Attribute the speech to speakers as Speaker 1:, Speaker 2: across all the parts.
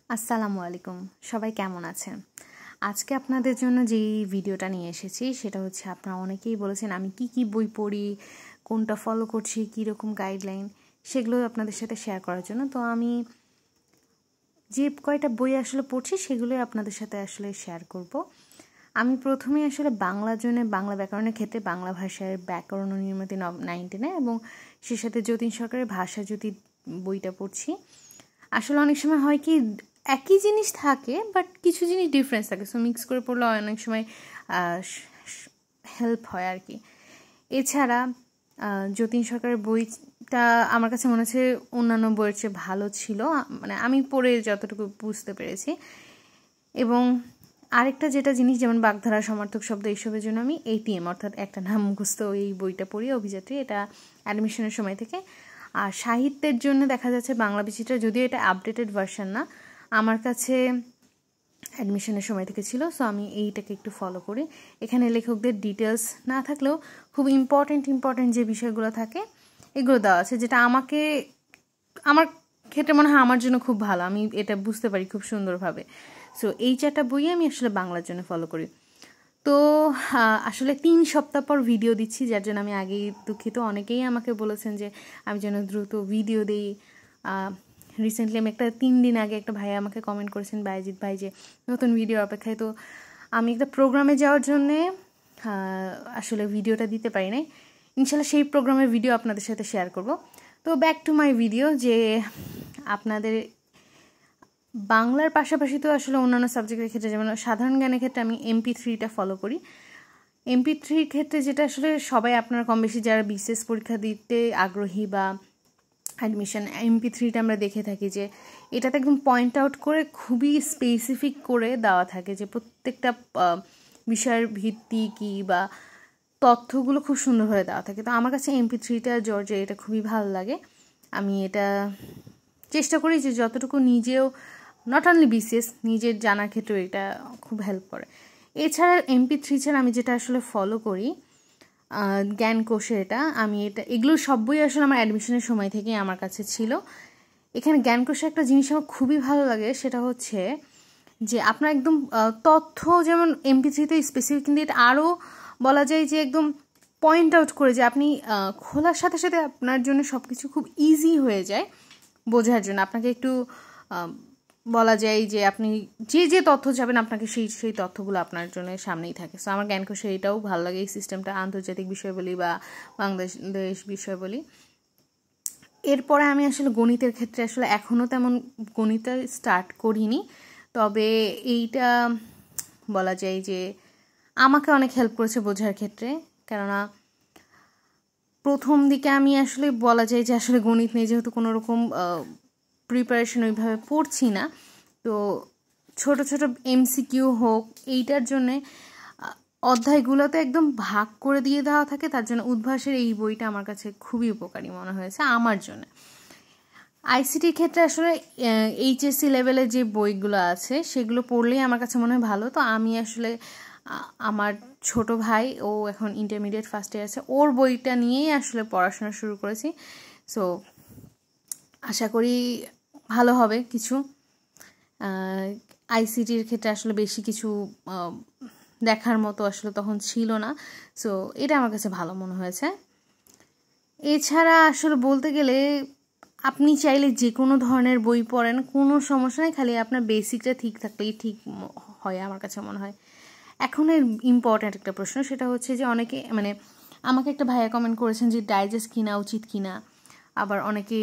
Speaker 1: আসসালামু আলাইকুম, সবাই কেমন আছেন? আজকে আপনাদের জন্য যেই ভিডিওটা নিয়ে এসেছি সেটা হচ্ছে, আপনারা অনেকেই বলেছেন আমি কি বই পড়ি, কোনটা ফলো করছি, কীরকম গাইডলাইন, সেগুলো আপনাদের সাথে শেয়ার করার জন্য। তো আমি যে কয়টা বই আসলে পড়ছি সেগুলোই আপনাদের সাথে আসলে শেয়ার করব। আমি প্রথমে আসলে বাংলার জন্য বাংলা ব্যাকরণের ক্ষেত্রে বাংলা ভাষার ব্যাকরণ ও নির্মিতি 19 এবং সে সাথে যতীন সরকারের ভাষা জ্যোতি বইটা পড়ছি। আসলে অনেক সময় হয় কি, একই জিনিস থাকে বাট কিছু জিনিস ডিফারেন্স থাকে, সো মিক্স করে পড়লে অনেক সময় হেল্প হয় আর কি। এছাড়া যতীন সরকারের বইটা আমার কাছে মনে হচ্ছে অন্যান্য বইয়ের চেয়ে ভালো ছিল, মানে আমি পড়ে যতটুকু বুঝতে পেরেছি। এবং আরেকটা যেটা জিনিস, যেমন বাগধারা, সমার্থক শব্দ, এইসবের জন্য আমি ATM অর্থাৎ একটা নাম মুখস্থ এই বইটা পড়ি, অভিযাত্রী, এটা অ্যাডমিশনের সময় থেকে। আর সাহিত্যের জন্য দেখা যাচ্ছে বাংলা বিচিত্রা, যদিও এটা আপডেটেড ভার্সন না, আমার কাছে অ্যাডমিশনের সময় থেকে ছিল, সো আমি এইটাকে একটু ফলো করি। এখানে লেখকদের ডিটেলস না থাকলেও খুব ইম্পর্টেন্ট যে বিষয়গুলো থাকে এগুলো দেওয়া আছে, যেটা আমার ক্ষেত্রে মনে হয় আমার জন্য খুব ভালো, আমি এটা বুঝতে পারি খুব সুন্দরভাবে। সো এই 4টা বই আমি আসলে বাংলার জন্য ফলো করি। তো আসলে 3 সপ্তাহ পর ভিডিও দিচ্ছি, যার জন্য আমি আগেই দুঃখিত। অনেকেই আমাকে বলেছেন যে আমি যেন দ্রুত ভিডিও দিই। রিসেন্টলি আমি 3 দিন আগে একটা ভাই আমাকে কমেন্ট করেছেন, বাইজিৎ ভাই, যে নতুন ভিডিও অপেক্ষায়। তো আমি একটা প্রোগ্রামে যাওয়ার জন্যে আসলে ভিডিওটা দিতে পারি নাই। ইনশাল্লাহ সেই প্রোগ্রামের ভিডিও আপনাদের সাথে শেয়ার করব। তো ব্যাক টু মাই ভিডিও, যে আপনাদের বাংলার পাশাপাশি তো আসলে অন্যান্য সাবজেক্টের ক্ষেত্রে, যেমন সাধারণ জ্ঞানের ক্ষেত্রে আমি MP3টা ফলো করি। MP3 ক্ষেত্রে যেটা আসলে সবাই আপনারা কম বেশি যারা BCS পরীক্ষা দিতে আগ্রহী বা অ্যাডমিশন, MP3টা আমরা দেখে থাকি যে এটাতে একদম পয়েন্ট আউট করে খুবই স্পেসিফিক করে দেওয়া থাকে যে প্রত্যেকটা বিষয়ের ভিত্তি কী বা তথ্যগুলো খুব সুন্দরভাবে দেওয়া থাকে। তো আমার কাছে MP3টা জর্জে এটা খুবই ভালো লাগে। আমি এটা চেষ্টা করি যে যতটুকু নিজেও, নট অনলি BCS, নিজের জানার ক্ষেত্রেও এটা খুব হেল্প করে। এছাড়া MP3 ছাড়া আমি যেটা আসলে ফলো করি জ্ঞানকোষের, এগুলো সব বই আসলে আমার অ্যাডমিশনের সময় থেকেই আমার কাছে ছিল। এখানে জ্ঞানকোষের একটা জিনিস আমার খুবই ভালো লাগে, সেটা হচ্ছে যে আপনার একদম তথ্য, যেমন MP3তে স্পেসিফিক, কিন্তু এটা আরও বলা যায় যে একদম পয়েন্ট আউট করে, যে আপনি খোলার সাথে সাথে আপনার জন্য সব কিছু খুব ইজি হয়ে যায় বোঝার জন্য। আপনাকে একটু বলা যায় যে আপনি যে তথ্য যাবেন আপনাকে সেই তথ্যগুলো আপনার জন্য সামনেই থাকে। সো আমার জ্ঞানকোষে এটাও ভালো লাগে, এই সিস্টেমটা, আন্তর্জাতিক বিষয় বলি বা বাংলাদেশ বিষয় বলি। এরপরে আমি আসলে গণিতের ক্ষেত্রে আসলে এখনও তেমন গণিত স্টার্ট করিনি, তবে এইটা বলা যায় যে আমাকে অনেক হেল্প করেছে বোঝার ক্ষেত্রে। কেননা প্রথম দিকে আমি আসলে বলা যায় যে আসলে গণিত নিয়ে যেহেতু কোনো রকম প্রিপারেশন ওইভাবে পড়ছি না, তো ছোট MCQ হোক, এইটার জন্যে অধ্যায়গুলোতে একদম ভাগ করে দিয়ে দেওয়া থাকে, তার জন্য উদ্ভাসের এই বইটা আমার কাছে খুবই উপকারী মনে হয়েছে আমার জন্য। ICTর ক্ষেত্রে আসলে HSC লেভেলের যে বইগুলো আছে সেগুলো পড়লেই আমার কাছে মনে হয় ভালো। তো আমি আসলে আমার ছোট ভাই, ও এখন ইন্টারমিডিয়েট ফার্স্ট ইয়ার আছে, ওর বইটা নিয়েই আসলে পড়াশোনা শুরু করেছি। সো আশা করি ভালো হবে কিছু। ICTর ক্ষেত্রে আসলে বেশি কিছু দেখার মতো আসলে তখন ছিল না, সো এটা আমার কাছে ভালো মনে হয়েছে। এছাড়া আসলে বলতে গেলে আপনি চাইলে যে কোনো ধরনের বই পড়েন, কোনো সমস্যা নেই, খালি আপনার বেসিকটা ঠিক থাকলেই ঠিক হয় আমার কাছে মনে হয়। এখন ইম্পর্ট্যান্ট একটা প্রশ্ন, সেটা হচ্ছে যে অনেকে, মানে আমাকে একটা ভাইয়া কমেন্ট করেছেন যে ডাইজেস্ট কিনা উচিত কিনা, আবার অনেকে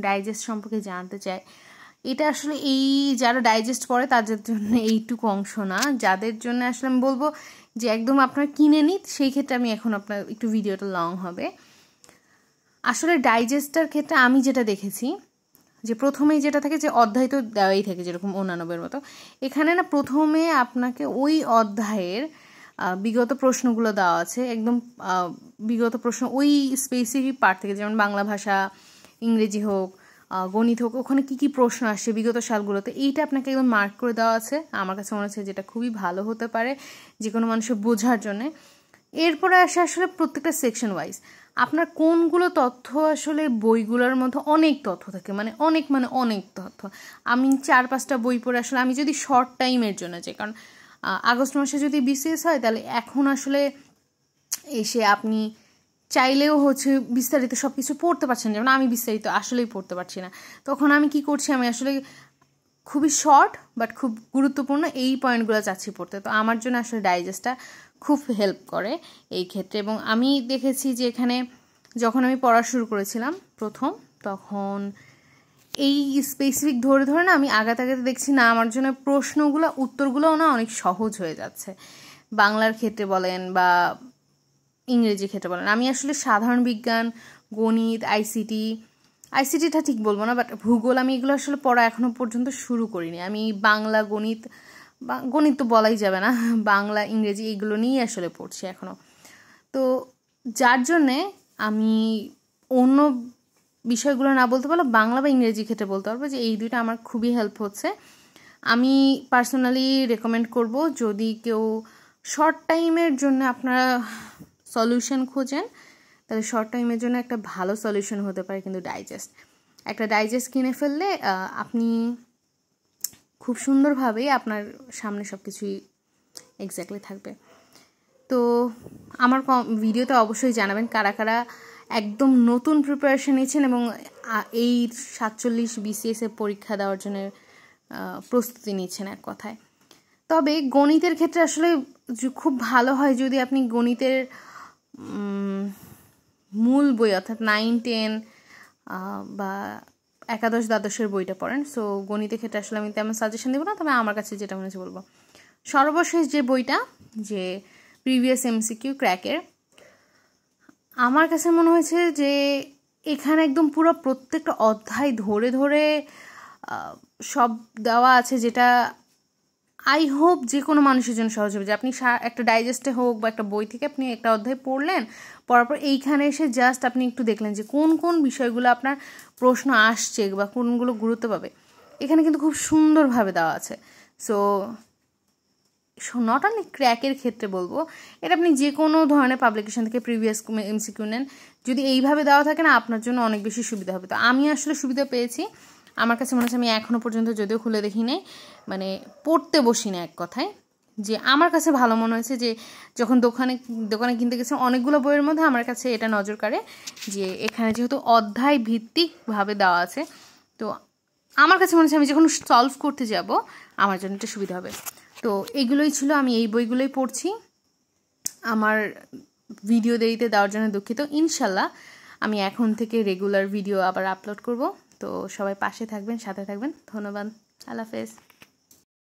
Speaker 1: ডাইজেস্ট সম্পর্কে জানতে চায়। এটা আসলে এই যারা ডাইজেস্ট পড়ে তাদের জন্য এইটুকু অংশ না, যাদের জন্য আসলে আমি বলবো যে একদম আপনার কিনে নিন, সেই ক্ষেত্রে আমি এখন আপনার একটু ভিডিওটা লং হবে। আসলে ডাইজেস্টার ক্ষেত্রে আমি যেটা দেখেছি যে প্রথমেই যেটা থাকে যে অধ্যায় তো দেওয়াই থাকে যেরকম অন্যান্য বইয়ের মতো, এখানে না প্রথমে আপনাকে ওই অধ্যায়ের বিগত প্রশ্নগুলো দেওয়া আছে, একদম বিগত প্রশ্ন ওই স্পেসিফিক পার্ট থেকে, যেমন বাংলা ভাষা, ইংরেজি হোক, গণিত হোক, ওখানে কী প্রশ্ন আসছে বিগত সালগুলোতে, এইটা আপনাকে একদম মার্ক করে দেওয়া আছে। আমার কাছে মনে হচ্ছে যেটা খুবই ভালো হতে পারে যে কোনো মানুষের বোঝার জন্যে। এরপরে আসে আসলে প্রত্যেকটা সেকশন ওয়াইজ। আপনার কোনগুলো তথ্য আসলে বইগুলোর মধ্যে অনেক তথ্য থাকে, মানে অনেক তথ্য। আমি 4-5টা বই পড়ে আসলে আমি যদি শর্ট টাইমের জন্য যাই, কারণ আগস্ট মাসে যদি বিসিএস হয় তাহলে এখন আসলে এসে আপনি চাইলেও বিস্তারিত সব কিছু পড়তে পারছেন, যেমন আমি বিস্তারিত আসলেই পড়তে পারছি না। তখন আমি কি করছি, আমি আসলে খুবই শর্ট বাট খুব গুরুত্বপূর্ণ এই পয়েন্টগুলো চাচ্ছি পড়তে। তো আমার জন্য আসলে ডাইজেস্টটা খুব হেল্প করে এই ক্ষেত্রে। এবং আমি দেখেছি যে এখানে যখন আমি পড়া শুরু করেছিলাম প্রথম, তখন এই স্পেসিফিক ধরে না আমি আগাতে দেখছি না আমার জন্য উত্তরগুলোও না অনেক সহজ হয়ে যাচ্ছে, বাংলার ক্ষেত্রে বলেন বা ইংরেজি ক্ষেত্রে বলেন। আমি আসলে সাধারণ বিজ্ঞান, গণিত, আইসিটিটা ঠিক বলবো না, বাট ভূগোল আমি এগুলো আসলে পড়া এখনো পর্যন্ত শুরু করিনি। আমি বাংলা, গণিত তো বলাই যাবে না, বাংলা, ইংরেজি এগুলো নিয়েই আসলে পড়ছি এখনো। তো যার জন্যে আমি অন্য বিষয়গুলো না বলতে পারলে বাংলা বা ইংরেজি ক্ষেত্রে বলতে পারবো যে এই দুইটা আমার খুবই হেল্প হচ্ছে। আমি পার্সোনালি রেকমেন্ড করব, যদি কেউ শর্ট টাইমের জন্য আপনারা সলিউশন খোঁজেন, তাহলে শর্ট টাইমের জন্য একটা ভালো সলিউশন হতে পারে কিন্তু একটা ডাইজেস্ট কিনে ফেললে আপনি খুব সুন্দরভাবে আপনার সামনে সব কিছুই এক্স্যাক্টলি থাকবে। তো আমার ভিডিওতে অবশ্যই জানাবেন কারা কারা একদম নতুন প্রিপারেশন নিয়েছেন এবং এই 47 বিসিএস পরীক্ষা দেওয়ার জন্য প্রস্তুতি নিচ্ছেন এক কথায়। তবে গণিতের ক্ষেত্রে আসলে খুব ভালো হয় যদি আপনি গণিতের মূল বই অর্থাৎ 9-10 বা একাদশ-দ্বাদশের বইটা পড়েন। সো গণিতের ক্ষেত্রে আসলে আমি তেমন সাজেশন দেবো না, তবে আমার কাছে যেটা মনে হচ্ছে বলবো। সর্বশেষ যে বইটা, যে প্রিভিয়াস এমসিকিউ ক্র্যাকের, আমার কাছে মনে হয়েছে যে এখানে একদম পুরো প্রত্যেকটা অধ্যায় ধরে সব দেওয়া আছে, যেটা আই হোপ যে কোনো মানুষের জন্য সহজ হবে। যে আপনি একটা ডাইজেস্টে হোক বা একটা বই থেকে আপনি একটা অধ্যায় পড়ার পর এইখানে এসে জাস্ট আপনি একটু দেখলেন যে কোন কোন বিষয়গুলো আপনার প্রশ্ন আসছে বা কোনগুলো গুরুত্ব পাবে, এখানে কিন্তু খুব সুন্দরভাবে দেওয়া আছে। সো নট অনলি ক্র্যাকের ক্ষেত্রে বলবো, এটা আপনি যে কোনো ধরনের পাবলিকেশন থেকে প্রিভিয়াস এমসিকিউ নেন, যদি এইভাবে দেওয়া থাকে না আপনার জন্য অনেক বেশি সুবিধা হবে। তো আমি আসলে সুবিধা পেয়েছি, আমার কাছে মনে হচ্ছে আমি এখনও পর্যন্ত যদিও খুলে দেখি নাই, মানে পড়তে বসি না এক কথায়, যে আমার কাছে ভালো মনে হয়েছে যে যখন দোকানে কিনতে গেছিলাম অনেকগুলো বইয়ের মধ্যে আমার কাছে এটা নজর কাড়ে যে এখানে যেহেতু অধ্যায় ভিত্তিকভাবে দেওয়া আছে, তো আমার কাছে মনে হচ্ছে আমি যখন সলভ করতে যাব আমার জন্য এটা সুবিধা হবে। তো এগুলোই ছিল, আমি এই বইগুলোই পড়ছি। আমার ভিডিও দেরিতে দেওয়ার জন্য দুঃখিত। ইনশাল্লাহ আমি এখন থেকে রেগুলার ভিডিও আবার আপলোড করব। তো সবাই পাশে থাকবেন, সাথে থাকবেন। ধন্যবাদ। আল্লাহ হাফেজ।